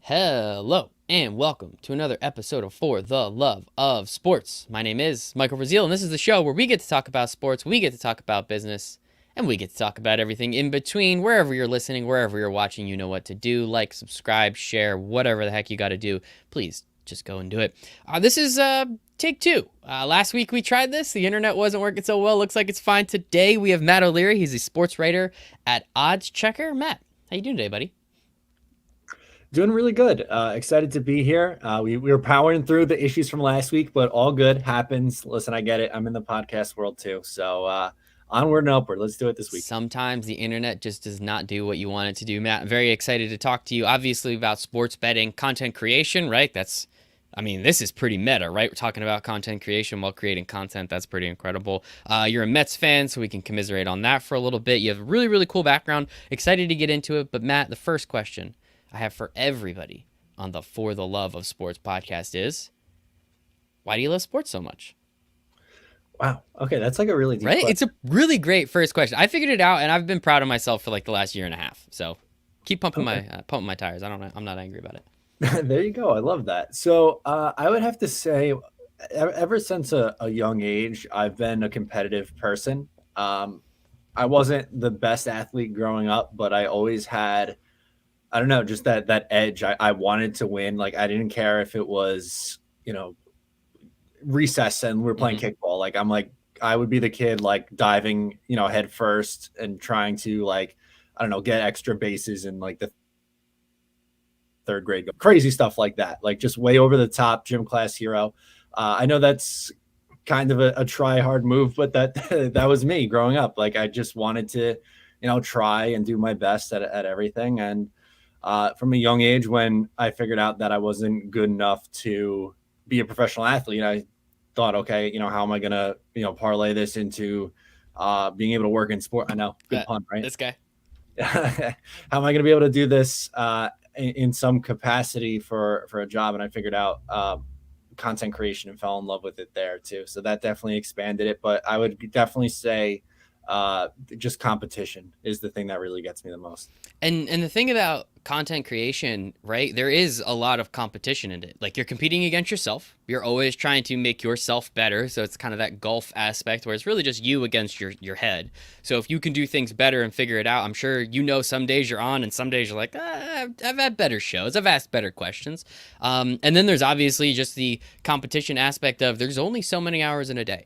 Hello and welcome to another episode of For the Love of Sports. My name is Michael Rasile, and this is the show where we get to talk about sports, we get to talk about business, and we get to talk about everything in between. Wherever you're listening, wherever you're watching, you know what to do. Like, subscribe, share, whatever the heck you got to do. Please just go and do it. This is take two. Last week we tried this. The internet wasn't working so well. Looks like it's fine today. We have Matt O'Leary. He's a sports writer at Oddschecker. Matt, how you doing today, buddy? Doing really good. Excited to be here. We were powering through the issues from last week, but all good. Happens. Listen, I get it. I'm in the podcast world too. So onward and upward. Let's do it this week. Sometimes the internet just does not do what you want it to do. Matt, very excited to talk to you, obviously, about sports betting, content creation, right? This is pretty meta, right? We're talking about content creation while creating content. That's pretty incredible. You're a Mets fan, so we can commiserate on that for a little bit. You have a really, really cool background. Excited to get into it. But Matt, the first question I have for everybody on the For the Love of Sports podcast is, why do you love sports so much? Wow. Okay, that's like a really deep right? question. It's a really great first question. I figured it out, and I've been proud of myself for like the last year and a half. So keep pumping my tires. I'm not angry about it. There you go. I love that. So I would have to say, ever since a young age, I've been a competitive person. I wasn't the best athlete growing up, but I always had, I don't know, just that edge. I wanted to win. Like, I didn't care if it was, recess and we're playing kickball. Like, I would be the kid like diving, head first and trying to, like, I don't know, get extra bases in like the third grade, crazy stuff like that. Like, just way over the top, gym class hero. I know that's kind of a try hard move, but that was me growing up. Like, I just wanted to, try and do my best at everything. And from a young age, when I figured out that I wasn't good enough to be a professional athlete, I thought, okay, how am I going to, parlay this into being able to work in sport? I know, good pun, right? This guy. How am I going to be able to do this in some capacity for a job? And I figured out content creation and fell in love with it there too. So that definitely expanded it. But I would definitely say just competition is the thing that really gets me the most. And the thing about content creation, right? There is a lot of competition in it. Like, you're competing against yourself. You're always trying to make yourself better. So it's kind of that golf aspect where it's really just you against your head. So if you can do things better and figure it out, I'm sure some days you're on and some days you're like, I've had better shows. I've asked better questions. And then there's obviously just the competition aspect of there's only so many hours in a day.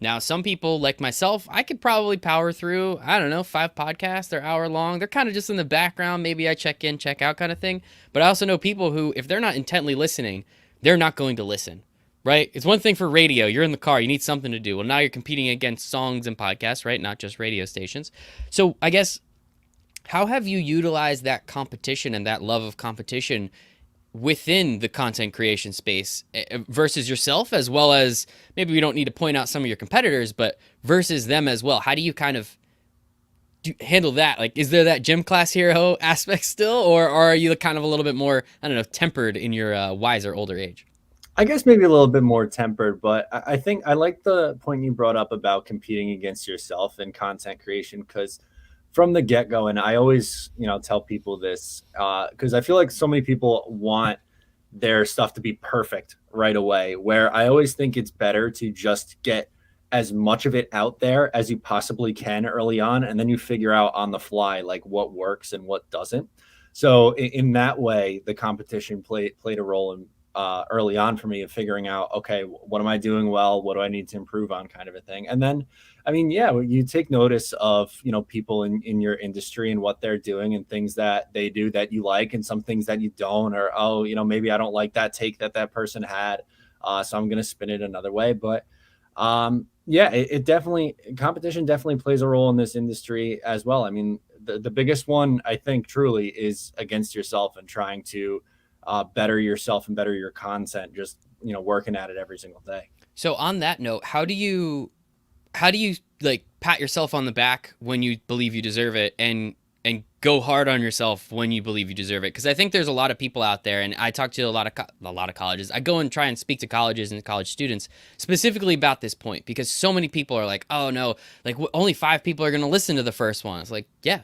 Now, some people like myself, I could probably power through, 5 podcasts. They're hour long. They're kind of just in the background. Maybe I check in, check out kind of thing. But I also know people who, if they're not intently listening, they're not going to listen, right? It's one thing for radio. You're in the car. You need something to do. Well, now you're competing against songs and podcasts, right? Not just radio stations. So I guess, how have you utilized that competition and that love of competition within the content creation space versus yourself, as well as, maybe we don't need to point out some of your competitors, but versus them as well? How do you kind of handle that? Like, is there that gym class hero aspect still, or are you kind of a little bit more, tempered in your wiser older age? I guess maybe a little bit more tempered, but I think I like the point you brought up about competing against yourself in content creation, because from the get-go, and I always, tell people this, because I feel like so many people want their stuff to be perfect right away, where I always think it's better to just get as much of it out there as you possibly can early on, and then you figure out on the fly, like, what works and what doesn't. So in that way, the competition played a role in early on for me of figuring out, okay, what am I doing well? What do I need to improve on, kind of a thing. And then, you take notice of, people in your industry and what they're doing and things that they do that you like, and some things that you don't, or, maybe I don't like that take that person had. So I'm going to spin it another way. But it definitely, competition definitely plays a role in this industry as well. I mean, the biggest one, I think, truly is against yourself and trying to better yourself and better your content, just, working at it every single day. So on that note, how do you like pat yourself on the back when you believe you deserve it, and go hard on yourself when you believe you deserve it? Because I think there's a lot of people out there, and I talk to a lot of colleges. I go and try and speak to colleges and college students specifically about this point, because so many people are like, oh no, like only 5 people are going to listen to the first one. It's like, yeah,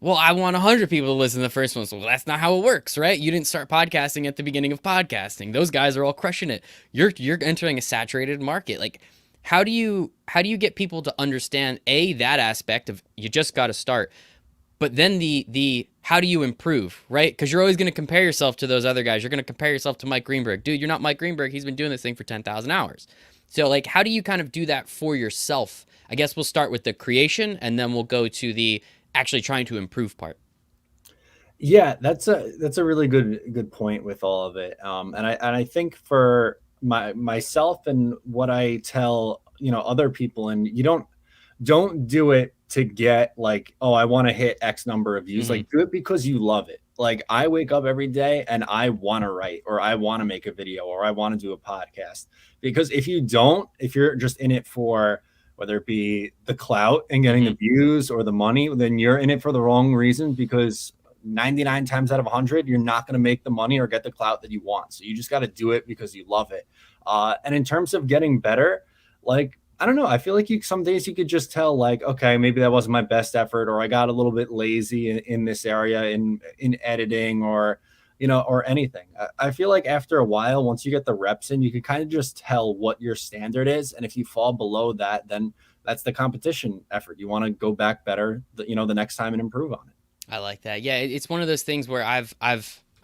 Well, I want 100 people to listen to the first one. So that's not how it works, right? You didn't start podcasting at the beginning of podcasting. Those guys are all crushing it. You're entering a saturated market. Like how do you get people to understand that aspect of you just got to start, but then the how do you improve, right? Because you're always going to compare yourself to those other guys. You're going to compare yourself to Mike Greenberg. Dude, you're not Mike Greenberg. He's been doing this thing for 10,000 hours. So like how do you kind of do that for yourself? I guess we'll start with the creation and then we'll go to the actually trying to improve part. Yeah, that's a really good point with all of it. And I think for myself and what I tell other people, and you don't do it to get like, oh, I want to hit X number of views. Mm-hmm. Like, do it because you love it. Like, I wake up every day and I want to write, or I want to make a video, or I want to do a podcast. Because if you're just in it for whether it be the clout and getting Mm-hmm. the views or the money, then you're in it for the wrong reason, because 99 times out of 100, you're not going to make the money or get the clout that you want. So you just got to do it because you love it. And in terms of getting better, like, I don't know. I feel like some days you could just tell, like, okay, maybe that wasn't my best effort, or I got a little bit lazy in this area in editing, or anything. I feel like after a while, once you get the reps in, you can kind of just tell what your standard is, and if you fall below that, then that's the competition effort. You want to go back better, the next time, and improve on it. I like that. Yeah, it's one of those things where I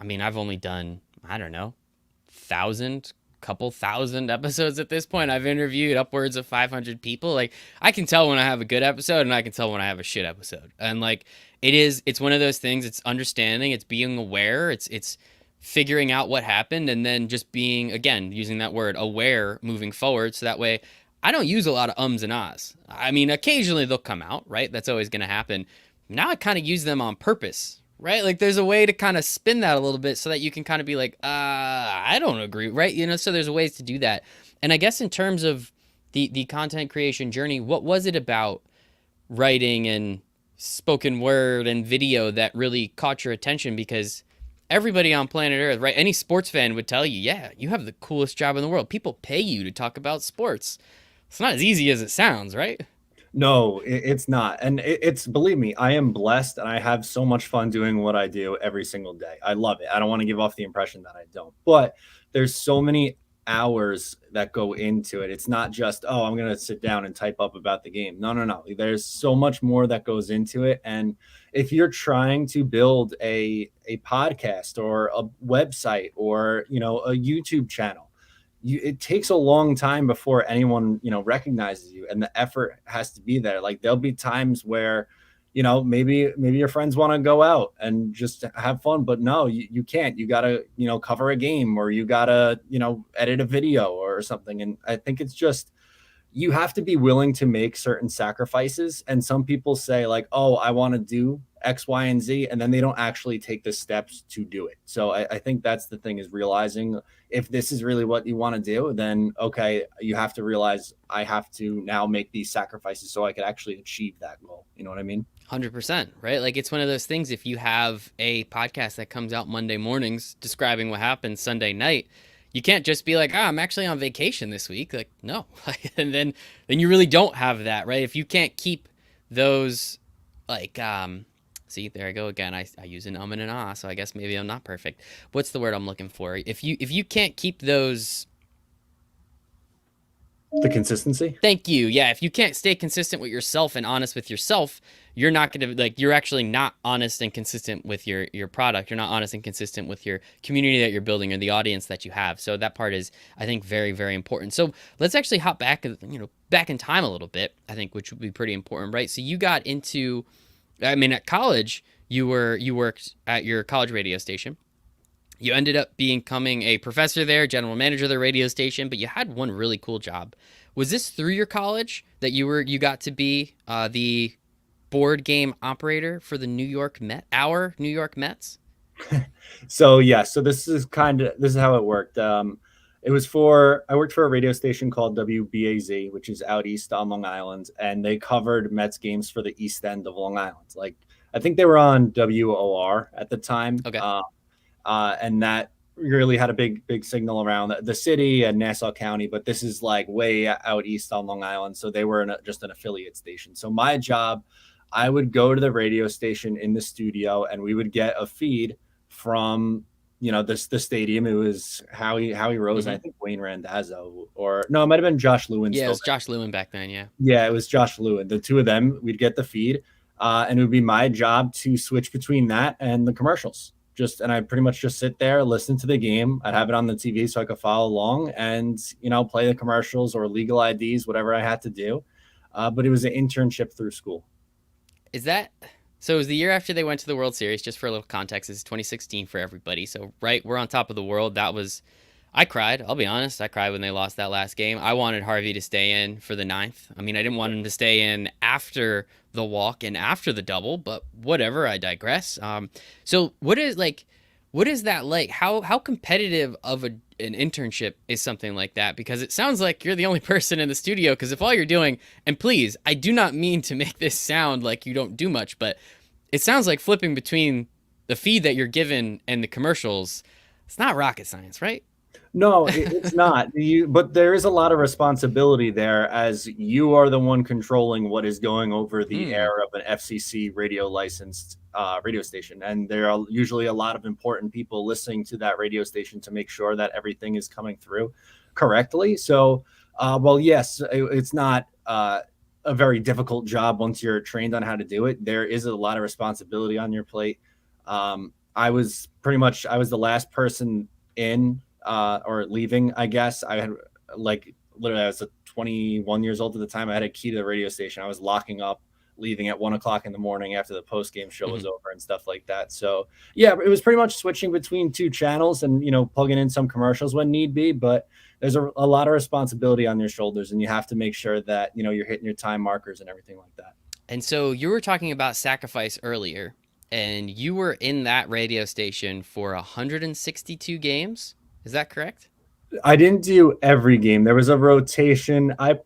mean, I've only done, I don't know, couple thousand episodes at this point. I've interviewed upwards of 500 people. Like, I can tell when I have a good episode and I can tell when I have a shit episode. And like, it's one of those things. It's understanding, it's being aware, it's figuring out what happened, and then just being, again, using that word aware moving forward. So that way I don't use a lot of ums and ahs. I mean, occasionally they'll come out, right? That's always going to happen. Now I kind of use them on purpose, right? Like there's a way to kind of spin that a little bit so that you can kind of be like, I don't agree, right? So there's ways to do that. And I guess in terms of the content creation journey, what was it about writing and spoken word and video that really caught your attention? Because everybody on planet Earth, right? Any sports fan would tell you, yeah, you have the coolest job in the world. People pay you to talk about sports. It's not as easy as it sounds, right? No, it's not. And it's, believe me, I am blessed and I have so much fun doing what I do every single day. I love it. I don't want to give off the impression that I don't. But there's so many hours that go into it. It's not just, oh, I'm going to sit down and type up about the game. No, no, no. There's so much more that goes into it. And if you're trying to build a podcast or a website or, a YouTube channel, it takes a long time before anyone recognizes you, and the effort has to be there. Like, there'll be times where maybe your friends want to go out and just have fun, but no, you can't. You gotta cover a game, or you gotta edit a video or something. And I think it's just, you have to be willing to make certain sacrifices. And some people say, like, oh, I want to do X, Y, and Z, and then they don't actually take the steps to do it. So I think that's the thing, is realizing, if this is really what you want to do, then okay, you have to realize, I have to now make these sacrifices so I could actually achieve that goal. You know what I mean? 100%, right? Like, it's one of those things. If you have a podcast that comes out Monday mornings describing what happened Sunday night, you can't just be like, I'm actually on vacation this week. Like, no. And then you really don't have that, right? If you can't keep those, like, see, there I go again. I use an and an ah, so I guess maybe I'm not perfect. What's the word I'm looking for? If you can't keep those, The consistency. thank you. Yeah, if you can't stay consistent with yourself and honest with yourself, you're not going to, like, you're actually not honest and consistent with your product. You're not honest and consistent with your community that you're building or the audience that you have. So that part is, I think, very, very important. So let's actually hop back, back in time a little bit, I think, which would be pretty important, right? So you got into, I mean, at college, you worked at your college radio station. You ended up becoming a professor there, general manager of the radio station, but you had one really cool job. Was this through your college that you got to be the board game operator for the New York Mets? So yeah, so this is how it worked. I worked for a radio station called WBAZ, which is out east on Long Island, and they covered Mets games for the East End of Long Island. Like, I think they were on WOR at the time. Okay. And that really had a big signal around the city and Nassau County, but this is like way out east on Long Island. So they were just an affiliate station. So my job I would go to the radio station in the studio, and we would get a feed from the stadium. It was Howie Rose, and I Hmm. think Wayne Randazzo, or no, it might have been Josh Lewin Yeah, it still was there. Josh Lewin back then. Yeah. Yeah, it was Josh Lewin. The two of them, we'd get the feed, and it would be my job to switch between that and the commercials. And I pretty much just sit there, listen to the game. I'd have it on the TV so I could follow along, and play the commercials or legal IDs, whatever I had to do. But it was an internship through school. Is that so? It was the year after they went to the World Series. Just for a little context, this is 2016 for everybody. So right, we're on top of the world. That was, I cried. I'll be honest. I cried when they lost that last game. I wanted Harvey to stay in for the ninth. I mean, I didn't want him to stay in after the walk and after the double, but whatever. I digress. So what is that like? How competitive of an internship is something like that? Because it sounds like you're the only person in the studio. Because if all you're doing, and please, I do not mean to make this sound like you don't do much, but it sounds like flipping between the feed that you're given and the commercials. It's not rocket science, right? No, it's not. But there is a lot of responsibility there, as you are the one controlling what is going over the Hmm. air of an FCC radio licensed radio station. And there are usually a lot of important people listening to that radio station to make sure that everything is coming through correctly. So, well, yes, it's not a very difficult job once you're trained on how to do it. There is a lot of responsibility on your plate. I was the last person in or leaving, I guess. I had like literally I was 21 years old at the time. I had a key to the radio station. I was locking up, leaving at 1 o'clock in the morning after the post game show was Hmm. over and stuff like that. So yeah, it was pretty much switching between two channels and plugging in some commercials when need be. But there's a lot of responsibility on your shoulders, and you have to make sure that you're hitting your time markers and everything like that. And so you were talking about sacrifice earlier, and you were in that radio station for 162 games. Is that correct? I didn't do every game. There was a rotation. I would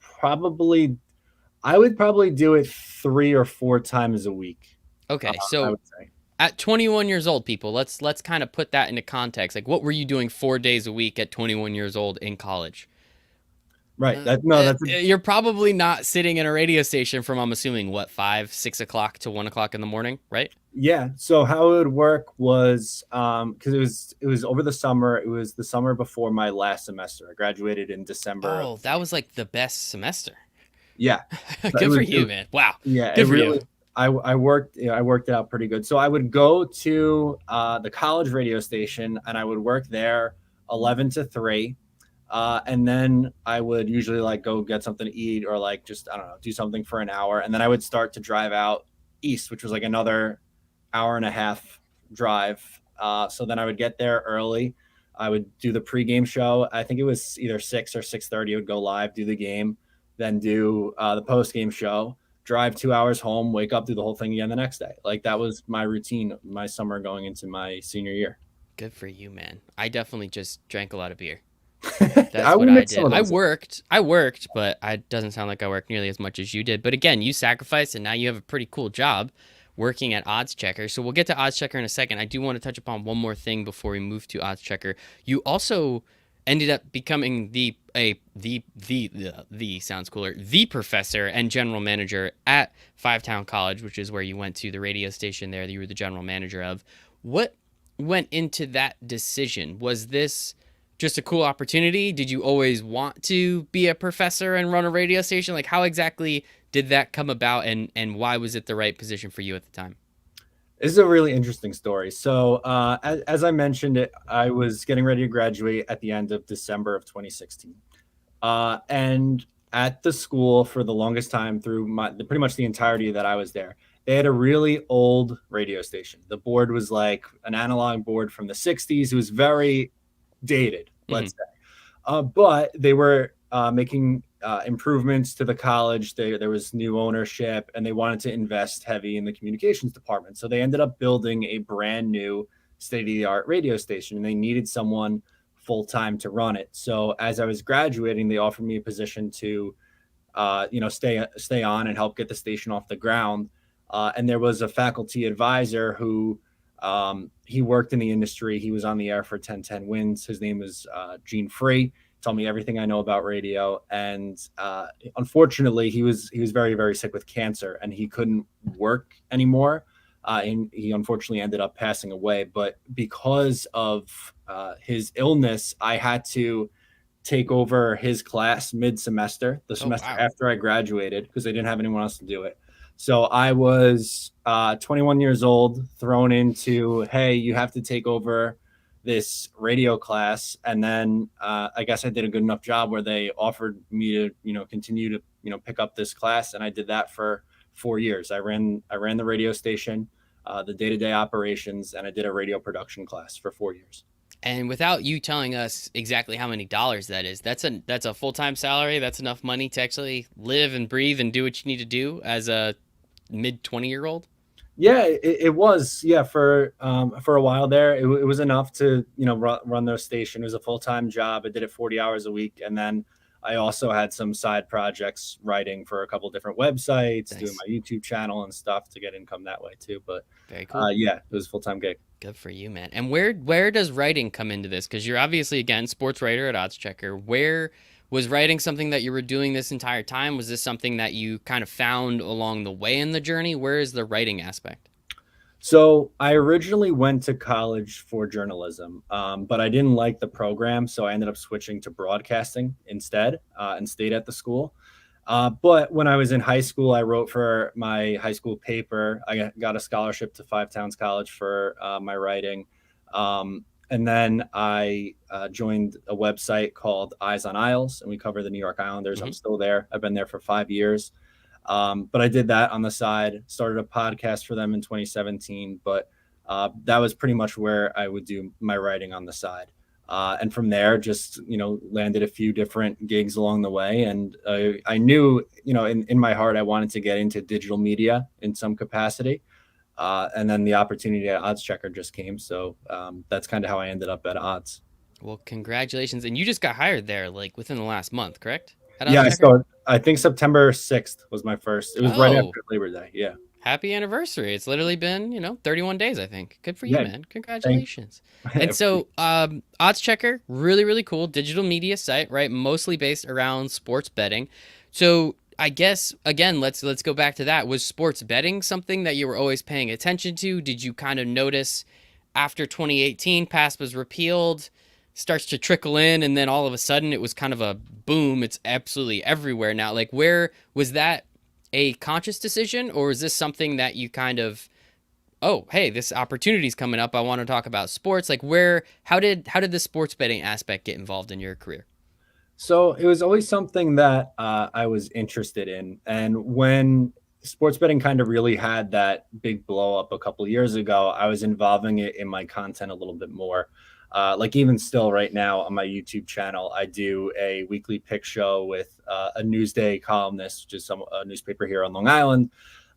probably do it 3 or 4 times a week. Okay, I so would say. at 21 years old, people, let's kind of put that into context. Like, what were you doing 4 days a week at 21 years old in college? Right. That no, that's You're probably not sitting in a radio station from, I'm assuming, what, 5, 6 o'clock to 1 o'clock in the morning, right? yeah. So how it would work was because it was over the summer. It was the summer before my last semester. I graduated in December of Oh, that was like the best semester. yeah. It Good for was you, man. Wow. yeah. It Good for you. really I worked it out pretty good. So I would go to the college radio station, and I would work there 11 to 3. And then I would usually like go get something to eat, or like just, I don't know, do something for an hour. And then I would start to drive out east, which was like another hour and a half drive. So then I would get there early. I would do the pregame show. I think it was either 6 or 6:30. I would go live, do the game, then do the postgame show, drive 2 hours home, wake up, do the whole thing again the next day. Like that was my routine, my summer going into my senior year. Good for you, man. I definitely just drank a lot of beer. I That's what would I mix some did. of those. I worked, but it doesn't sound like I worked nearly as much as you did. But again, you sacrificed, and now you have a pretty cool job working at Oddschecker. So we'll get to Oddschecker in a second. I do want to touch upon one more thing before we move to Oddschecker. You also ended up becoming the sounds cooler, the professor and general manager at Five Town College, which is where you went to, the radio station there that you were the general manager of. What went into that decision? Was this just a cool opportunity? Did you always want to be a professor and run a radio station? Like, how exactly did that come about, and why was it the right position for you at the time? This is a really interesting story. So, as I mentioned, I was getting ready to graduate at the end of December of 2016. And at the school for the longest time, through pretty much the entirety that I was there, they had a really old radio station. The board was like an analog board from the 60s. It was very dated, Mm-hmm. let's say. But they were making improvements to the college. There was new ownership, and they wanted to invest heavy in the communications department. So they ended up building a brand new state-of-the-art radio station, and they needed someone full-time to run it. So as I was graduating, they offered me a position to, stay on and help get the station off the ground. And there was a faculty advisor who he worked in the industry. He was on the air for 1010 Wins. His name is Gene Free. taught me everything I know about radio. And unfortunately, he was very, very sick with cancer, and he couldn't work anymore. And he unfortunately ended up passing away. But because of his illness, I had to take over his class mid-semester, the Oh semester wow. after I graduated, because they didn't have anyone else to do it. So I was 21 years old, thrown into, hey, you have to take over this radio class. And then I guess I did a good enough job where they offered me to, continue to, pick up this class. And I did that for 4 years. I ran the radio station, the day-to-day operations, and I did a radio production class for 4 years. And without you telling us exactly how many dollars that is, that's a full-time salary. That's enough money to actually live and breathe and do what you need to do as a mid 20-year-old. Yeah, it was. Yeah, for a while there, it was enough to run their station. It was a full time job. I did it 40 hours a week, and then I also had some side projects, writing for a couple different websites, doing Nice. my YouTube channel and stuff to get income that way too. But Very cool. yeah, it was a full time gig. Good for you, man. And where does writing come into this? Because you're obviously again sports writer at Oddschecker. Where was writing something that you were doing this entire time? Was this something that you kind of found along the way in the journey? Where is the writing aspect? So I originally went to college for journalism, but I didn't like the program, so I ended up switching to broadcasting instead, and stayed at the school. But when I was in high school, I wrote for my high school paper. I got a scholarship to Five Towns College for my writing. And then I joined a website called Eyes on Isles, and we cover the New York Islanders. I'm Hmm. still there. I've been there for 5 years. But I did that on the side, started a podcast for them in 2017. But that was pretty much where I would do my writing on the side. And from there, just, landed a few different gigs along the way. And I knew, in my heart, I wanted to get into digital media in some capacity. And then the opportunity at Oddschecker just came. So that's kind of how I ended up at Odds. Well, congratulations. And you just got hired there like within the last month, correct? At Yeah, Oddschecker? I think September 6th was my first. It was right Oh, after Labor Day. Yeah. happy anniversary. It's literally been, 31 days, I think. Good for you, Yeah. man. Thank Congratulations. And so, Oddschecker, really, really cool digital media site, right? Mostly based around sports betting. So, I guess again, let's go back to that. Was sports betting something that you were always paying attention to? Did you kind of notice after 2018, pass was repealed, starts to trickle in, and then all of a sudden it was kind of a boom. It's absolutely everywhere now. Like, where was that a conscious decision, or is this something that you kind of, oh, hey, this opportunity's coming up, I want to talk about sports? Like, how did the sports betting aspect get involved in your career? So it was always something that I was interested in. And when sports betting kind of really had that big blow up a couple of years ago, I was involving it in my content a little bit more. Like even still right now on my YouTube channel, I do a weekly pick show with a Newsday columnist, which is a newspaper here on Long Island.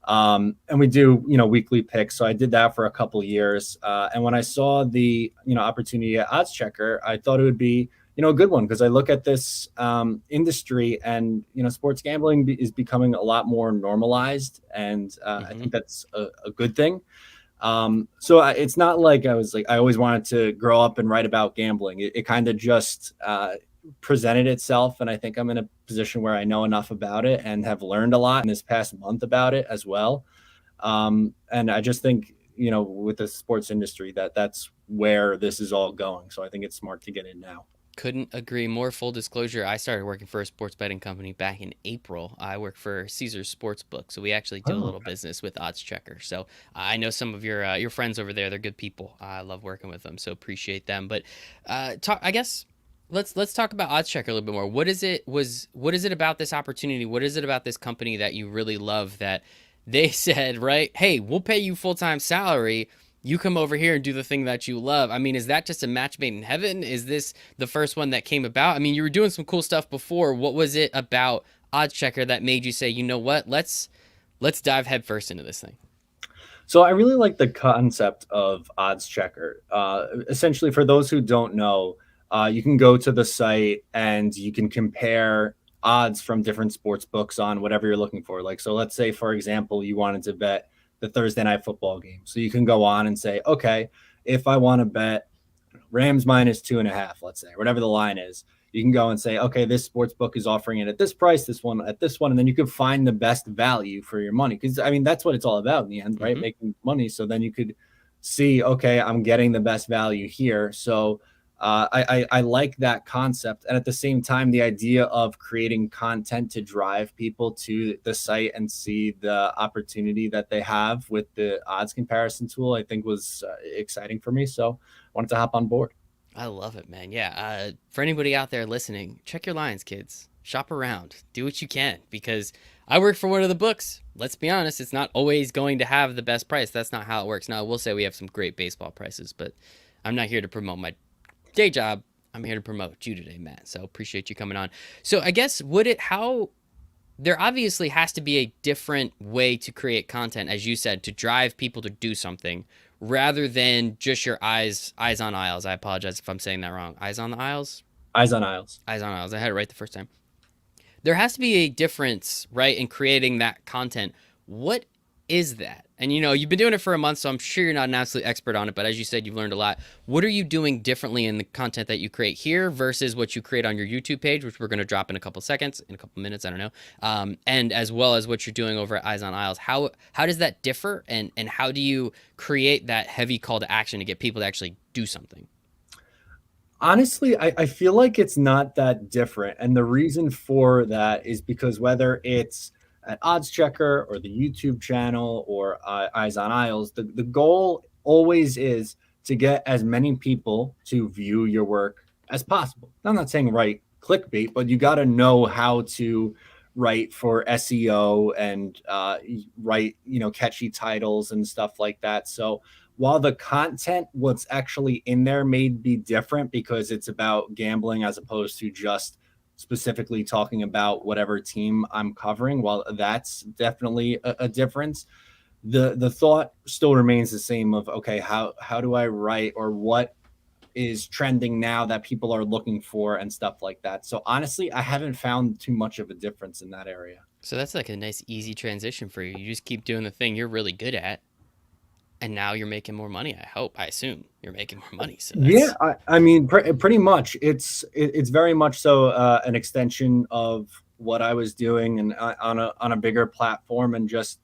And we do, weekly picks. So I did that for a couple of years. And when I saw the, opportunity at Oddschecker, I thought it would be, a good one, because I look at this industry, and sports gambling is becoming a lot more normalized, and I Hmm. think that's a good thing. So it's not like I always wanted to grow up and write about gambling. It kind of just presented itself, and I think I'm in a position where I know enough about it and have learned a lot in this past month about it as well. And I just think, with the sports industry, that's where this is all going. So I think it's smart to get in now. Couldn't agree more. Full disclosure, I started working for a sports betting company back in April. I work for Caesars Sportsbook, so we actually do a Oh, little business with Oddschecker. So I know some of your friends over there. They're good people. I love working with them, so appreciate them. But I guess let's talk about Oddschecker a little bit more. What is it about this opportunity? What is it about this company that you really love that they said, right? Hey, we'll pay you full time salary. You come over here and do the thing that you love. I mean, is that just a match made in heaven? Is this the first one that came about? I mean, you were doing some cool stuff before. What was it about Oddschecker that made you say, you know what, let's dive headfirst into this thing? So I really like the concept of Oddschecker. Essentially, for those who don't know, you can go to the site and you can compare odds from different sports books on whatever you're looking for. Like, so let's say, for example, you wanted to bet the Thursday night football game. So you can go on and say, okay, if I want to bet Rams minus 2.5, let's say, whatever the line is, You can go and say, okay, this sports book is offering it at this price, this one at this one, and then you could find the best value for your money. Because I mean, that's what it's all about in the end, right? Mm-hmm. Making money. So then you could see, okay, I'm getting the best value here. So I like that concept. And at the same time, the idea of creating content to drive people to the site and see the opportunity that they have with the odds comparison tool, I think was exciting for me. So I wanted to hop on board. I love it, man. Yeah. For anybody out there listening, check your lines, kids. Shop around. Do what you can because I work for one of the books. Let's be honest, it's not always going to have the best price. That's not how it works. Now, I will say we have some great baseball prices, but I'm not here to promote my day job. I'm here to promote you today, Matt. So appreciate you coming on. So I guess how there obviously has to be a different way to create content, as you said, to drive people to do something rather than just your eyes on aisles. I apologize if I'm saying that wrong. Eyes on the aisles? Eyes on aisles. Eyes on aisles. I had it right the first time. There has to be a difference, right, in creating that content. What is that? And you've been doing it for a month, so I'm sure you're not an absolute expert on it, but as you said, you've learned a lot. What are you doing differently in the content that you create here versus what you create on your YouTube page, which we're going to drop in a couple seconds, in a couple minutes, I don't know, and as well as what you're doing over at Eyes on Aisles? How does that differ, and how do you create that heavy call to action to get people to actually do something? Honestly, I feel like it's not that different. And the reason for that is because whether it's at Oddschecker or the YouTube channel or Eyes on Aisles, the goal always is to get as many people to view your work as possible. I'm not saying write clickbait, but you got to know how to write for SEO and write, catchy titles and stuff like that. So while the content, what's actually in there may be different because it's about gambling as opposed to just specifically talking about whatever team I'm covering, while that's definitely a difference, the thought still remains the same of, okay, how do I write, or what is trending now that people are looking for and stuff like that. So honestly, I haven't found too much of a difference in that area. So that's like a nice, easy transition for you. You just keep doing the thing you're really good at, and now you're making more money. I assume you're making more money. So yeah, I mean, pretty much. It's very much so an extension of what I was doing, and on a bigger platform, and just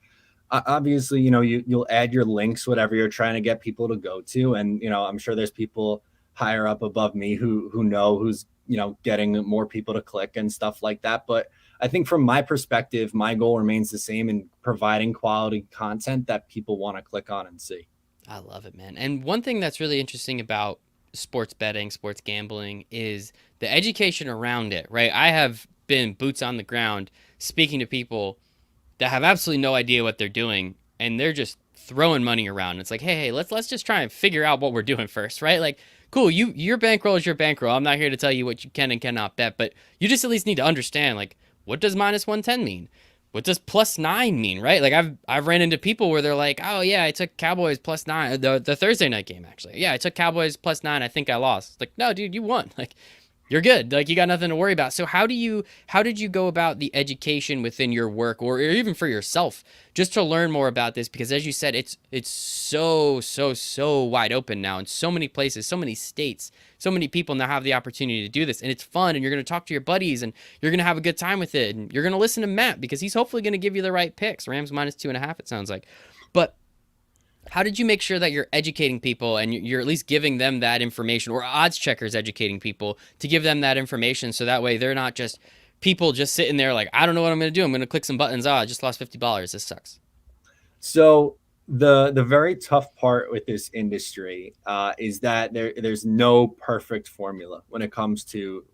obviously, you'll add your links, whatever you're trying to get people to go to, and I'm sure there's people higher up above me who know who's getting more people to click and stuff like that. But I think from my perspective, my goal remains the same in providing quality content that people want to click on and see. I love it, man. And one thing that's really interesting about sports betting, sports gambling, is the education around it, right? I have been boots on the ground speaking to people that have absolutely no idea what they're doing, and they're just throwing money around. It's like, hey, let's just try and figure out what we're doing first, right? Like, cool, your bankroll is your bankroll. I'm not here to tell you what you can and cannot bet, but you just at least need to understand, like, what does minus 110 mean? What does plus 9 mean, right? Like, I've ran into people where they're like, oh yeah, I took Cowboys plus 9, the Thursday night game actually. Yeah, I took Cowboys plus 9. I think I lost. It's like, no, dude, you won. Like, you're good. Like, you got nothing to worry about. So how did you go about the education within your work, or even for yourself, just to learn more about this? Because as you said, it's so wide open now in so many places, so many states, so many people now have the opportunity to do this, and it's fun, and you're going to talk to your buddies, and you're going to have a good time with it, and you're going to listen to Matt because he's hopefully going to give you the right picks. Rams minus 2.5, it sounds like. But how did you make sure that you're educating people and you're at least giving them that information, or Oddschecker's educating people to give them that information, so that way they're not just people just sitting there like, I don't know what I'm going to do. I'm going to click some buttons. I just lost $50. This sucks. So the very tough part with this industry is that there's no perfect formula when it comes to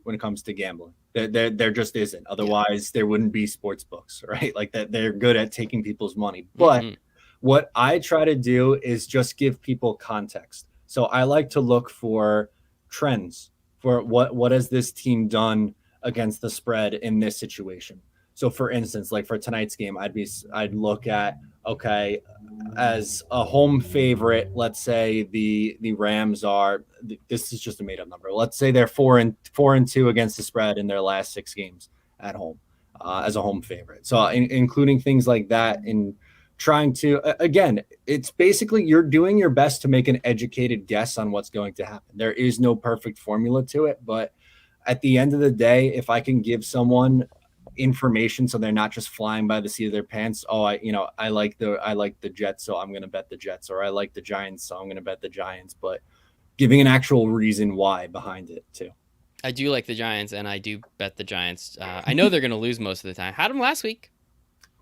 gambling. There just isn't. Otherwise, there wouldn't be sports books, right? Like that, they're good at taking people's money. But what I try to do is just give people context. So I like to look for trends, for what has this team done against the spread in this situation. So for instance, like for tonight's game, I'd look at, okay, as a home favorite, let's say the Rams are, this is just a made up number. Let's say they're 4-2 against the spread in their last 6 games at home as a home favorite. So including things like that, in trying to, again, it's basically you're doing your best to make an educated guess on what's going to happen. There is no perfect formula to it, but at the end of the day, if I can give someone information so they're not just flying by the seat of their pants, oh, I like the Jets, so I'm going to bet the Jets, or I like the Giants, so I'm going to bet the Giants, but giving an actual reason why behind it too. I do like the Giants, and I do bet the Giants. I know they're going to lose most of the time. Had them last week.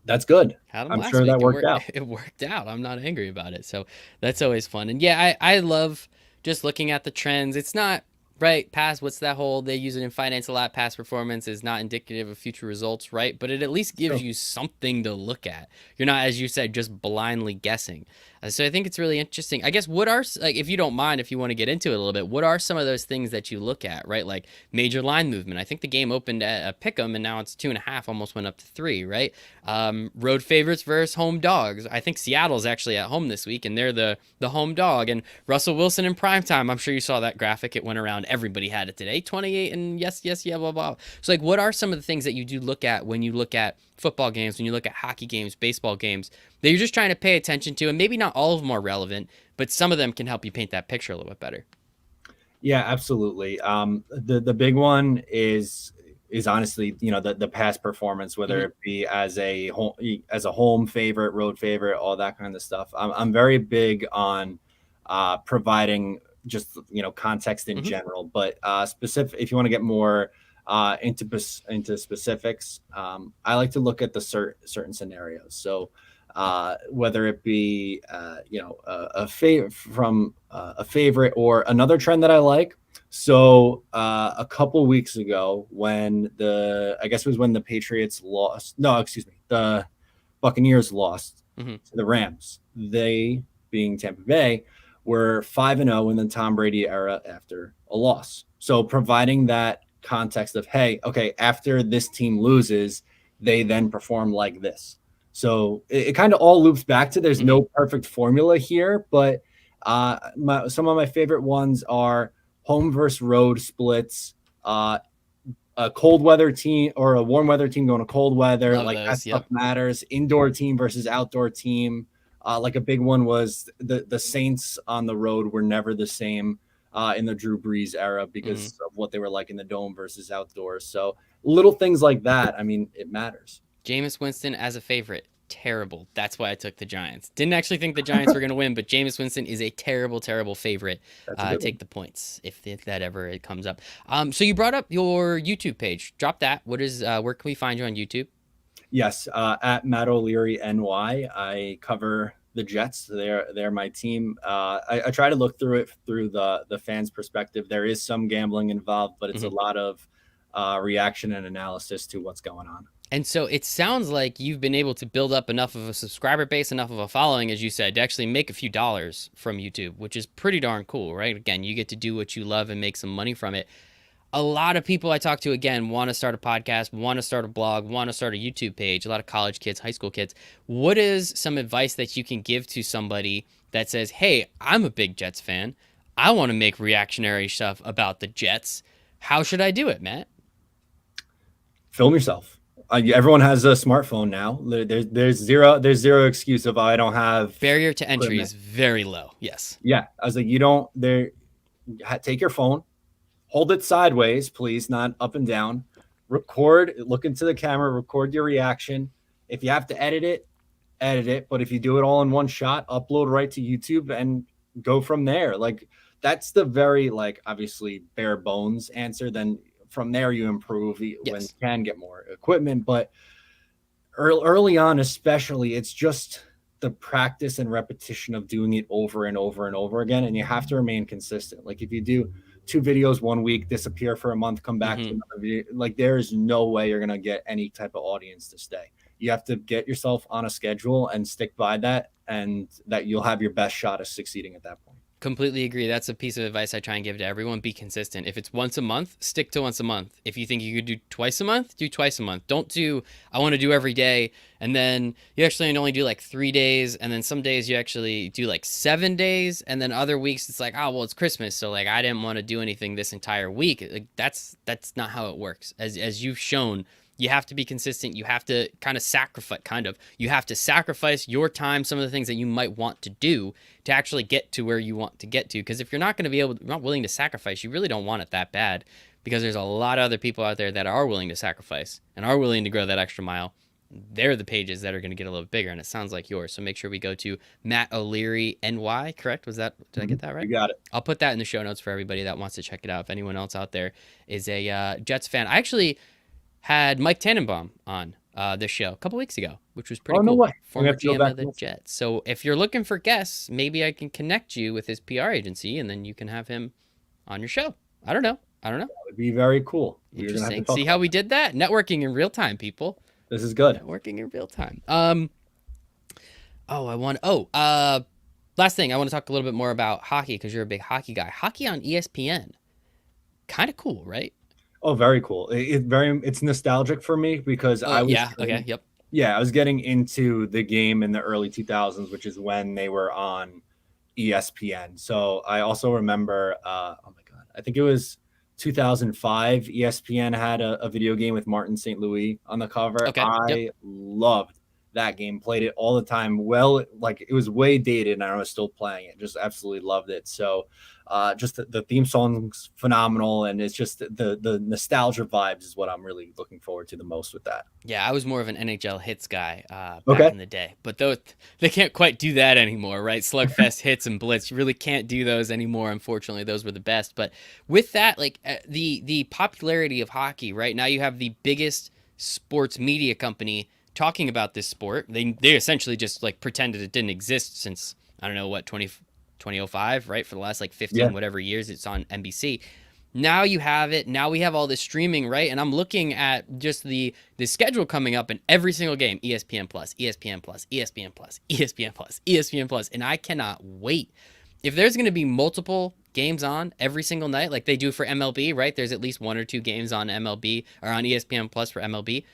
That's good. Had them I'm last sure week. that worked out. It worked out. I'm not angry about it. So that's always fun. And yeah, I love just looking at the trends. It's not right past, what's that whole, they use it in finance a lot, past performance is not indicative of future results, right? But it at least gives you something to look at. You're not, as you said, just blindly guessing. So I think it's really interesting. I guess what are, like, if you don't mind, if you want to get into it a little bit, what are some of those things that you look at, right? Like major line movement. I think the game opened at a pick 'em, and now it's 2.5, almost went up to 3, right? Road favorites versus home dogs. I think Seattle's actually at home this week, and they're the home dog. And Russell Wilson in primetime. I'm sure you saw that graphic. It went around. Everybody had it today. 28 and yes, yeah, blah, blah. So like, what are some of the things that you do look at when you look at football games, when you look at hockey games, baseball games, that you're just trying to pay attention to? And maybe not all of them are relevant, but some of them can help you paint that picture a little bit better. Yeah, absolutely. The big one is honestly, the past performance, whether it be as a home favorite, road favorite, all that kind of stuff. I'm very big on providing just context in general, but specific. If you want to get more into specifics, I like to look at the certain scenarios. So whether it be a favorite or another trend that I like. So a couple weeks ago, when the Patriots lost. No, excuse me, the Buccaneers lost to the Rams. They, being Tampa Bay, were 5-0 in the Tom Brady era after a loss. So providing that context of, hey, okay, after this team loses, they then perform like this. So it kind of all loops back to, there's no perfect formula here, but some of my favorite ones are home versus road splits, a cold weather team or a warm weather team going to cold weather. Love like those, that stuff matters. Indoor team versus outdoor team. Like a big one was the Saints on the road were never the same in the Drew Brees era because of what they were like in the dome versus outdoors. So little things like that, I mean, it matters. Jameis Winston as a favorite, terrible. That's why I took the Giants. Didn't actually think the Giants were going to win, but Jameis Winston is a terrible, terrible favorite. Take the points if that ever it comes up. So you brought up your YouTube page. Drop that. What is? Where can we find you on YouTube? Yes, at Matt O'Leary NY. I cover the Jets. They're my team. I try to look through it through the fans' perspective. There is some gambling involved, but it's a lot of reaction and analysis to what's going on. And so it sounds like you've been able to build up enough of a subscriber base, enough of a following, as you said, to actually make a few dollars from YouTube, which is pretty darn cool, right? Again, you get to do what you love and make some money from it. A lot of people I talk to, again, want to start a podcast, want to start a blog, want to start a YouTube page. A lot of college kids, high school kids. What is some advice that you can give to somebody that says, hey, I'm a big Jets fan. I want to make reactionary stuff about the Jets. How should I do it, Matt? Film yourself. Everyone has a smartphone now. There's zero excuse of, I don't have. Barrier to entry is very low. Yes. Yeah. I was like, take your phone, hold it sideways, please, not up and down. Record, look into the camera, record your reaction. If you have to edit it. But if you do it all in one shot, upload right to YouTube and go from there. Like, that's the very, obviously bare bones answer. Then from there you improve when you can get more equipment. But early on, especially, it's just the practice and repetition of doing it over and over and over again. And you have to remain consistent. Like, if you do 2 videos one week, disappear for a month, come back to another video, there is no way you're going to get any type of audience to stay. You have to get yourself on a schedule and stick by that, and that you'll have your best shot of succeeding at that point. Completely agree. That's a piece of advice I try and give to everyone. Be consistent. If it's once a month, stick to once a month. If you think you could do twice a month, do twice a month. Don't do, I want to do every day, and then you actually only do 3 days, and then some days you actually do 7 days, and then other weeks it's it's Christmas, so I didn't want to do anything this entire week. That's not how it works. As you've shown, You have to be consistent. You have to you have to sacrifice your time, some of the things that you might want to do to actually get to where you want to get to. Because if you're not going to be not willing to sacrifice, you really don't want it that bad, because there's a lot of other people out there that are willing to sacrifice and are willing to go that extra mile. They're the pages that are going to get a little bigger, and it sounds like yours. So make sure we go to Matt O'Leary NY. Correct? Did I get that right? You got it. I'll put that in the show notes for everybody that wants to check it out. If anyone else out there is a Jets fan, I actually had Mike Tannenbaum on this show a couple weeks ago, which was pretty Oh, no cool. way. Former GM of the Jets. So if you're looking for guests, maybe I can connect you with his PR agency, and then you can have him on your show. I don't know. That would be very cool. Interesting. See how we did that? Networking in real time, people. This is good. Networking in real time. Last thing, I want to talk a little bit more about hockey, because you're a big hockey guy. Hockey on ESPN. Kind of cool, right? Oh, very cool. It's nostalgic for me because I was getting into the game in the early 2000s, which is when they were on ESPN. So I also remember, oh my God, I think it was 2005. ESPN had a video game with Martin St. Louis on the cover. I loved that game, played it all the time. Well, like, it was way dated and I was still playing it. Just absolutely loved it. So just the theme song's phenomenal, and it's just the nostalgia vibes is what I'm really looking forward to the most with that. Yeah, I was more of an NHL hits guy back in the day, but they can't quite do that anymore, right? Slugfest hits and blitz, you really can't do those anymore. Unfortunately, those were the best. But with that, like the popularity of hockey, right now, you have the biggest sports media company talking about this sport. They essentially just like pretended it didn't exist since, I don't know what, 2005, right? For the last like 15 whatever years it's on NBC. Now you have it. Now we have all this streaming, right? And I'm looking at just the schedule coming up, in every single game, ESPN Plus, ESPN Plus, ESPN Plus, ESPN Plus, ESPN Plus, and I cannot wait. If there's going to be multiple games on every single night, like they do for MLB, right? There's at least 1 or 2 games on MLB or on ESPN Plus for MLB.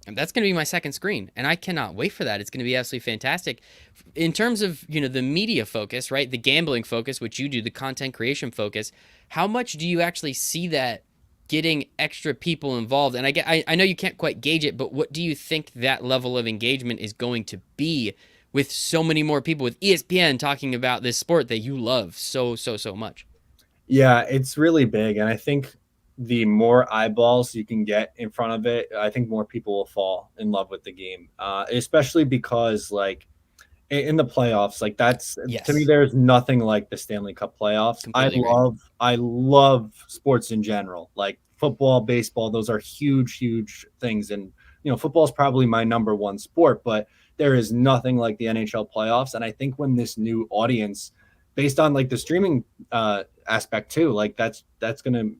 And that's going to be my second screen, and I cannot wait for that. It's going to be absolutely fantastic. In terms of, the media focus, right, the gambling focus, which you do, the content creation focus, how much do you actually see that getting extra people involved? And I know you can't quite gauge it, but what do you think that level of engagement is going to be with so many more people, with ESPN talking about this sport that you love so much? Yeah, it's really big, and I think the more eyeballs you can get in front of it, I think more people will fall in love with the game, especially because, like, in the playoffs, like, to me, there's nothing like the Stanley Cup playoffs. I love sports in general, like football, baseball. Those are huge things. And, football is probably my number one sport, but there is nothing like the NHL playoffs. And I think when this new audience, based on like the streaming aspect too, like that's going to,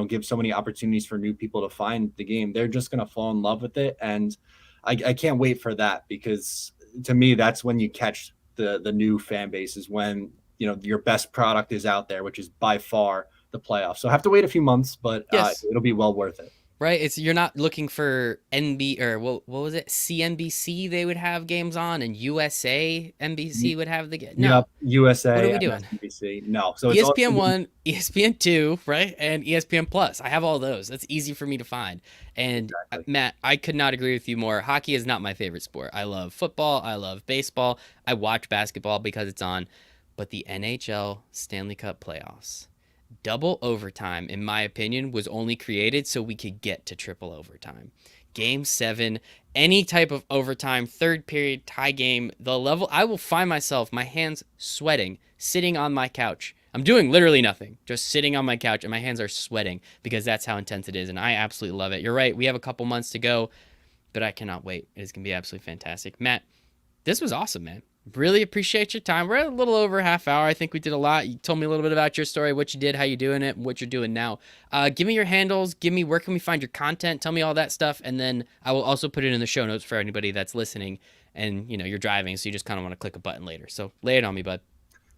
give so many opportunities for new people to find the game. They're just going to fall in love with it. And I can't wait for that, because to me, that's when you catch the new fan base, is when, your best product is out there, which is by far the playoffs. So I have to wait a few months, but it'll be well worth it. Right, you're not looking for NB or what was it? CNBC they would have games on, and USA NBC would have the game. No, yep, USA. What are we doing? NBC. No, so ESPN 1, ESPN 2, right, and ESPN Plus. I have all those. That's easy for me to find. And Matt, I could not agree with you more. Hockey is not my favorite sport. I love football. I love baseball. I watch basketball because it's on, but the NHL Stanley Cup playoffs. Double overtime, in my opinion, was only created so we could get to triple overtime. Game 7, any type of overtime, third period, tie game, the level, I will find myself, my hands sweating, sitting on my couch. I'm doing literally nothing, just sitting on my couch, and my hands are sweating because that's how intense it is, and I absolutely love it. You're right, we have a couple months to go, but I cannot wait. It is going to be absolutely fantastic. Matt, this was awesome, man. Really appreciate your time. We're at a little over a half hour. I think we did a lot. You told me a little bit about your story, what you did, how you're doing it, what you're doing now. Give me your handles. Give me where can we find your content. Tell me all that stuff, and then I will also put it in the show notes for anybody that's listening. And you're driving, so you just kind of want to click a button later. So lay it on me, bud.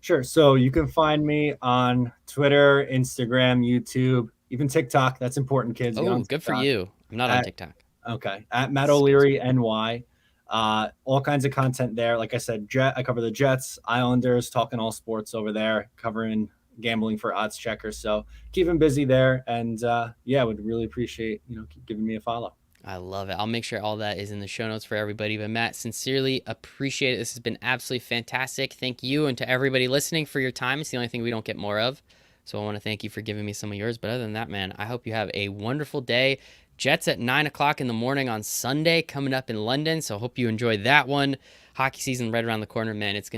Sure. So you can find me on Twitter, Instagram, YouTube, even TikTok. That's important, kids. Oh, good for you. I'm not on TikTok. Okay. At Matt O'Leary NY. All kinds of content there. Like I said, I cover the Jets, Islanders, talking all sports over there, covering gambling for Oddschecker. So keep him busy there. And would really appreciate, keep giving me a follow. I love it. I'll make sure all that is in the show notes for everybody. But Matt, sincerely appreciate it. This has been absolutely fantastic. Thank you, and to everybody listening for your time. It's the only thing we don't get more of. So I want to thank you for giving me some of yours. But other than that, man, I hope you have a wonderful day. Jets at 9 o'clock in the morning on Sunday coming up in London. So I hope you enjoy that one. Hockey season right around the corner, man. It's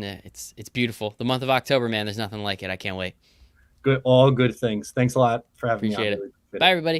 beautiful. The month of October, man. There's nothing like it. I can't wait. Good, all good things. Thanks a lot for having me on. Appreciate it. Really appreciate Bye, it. everybody.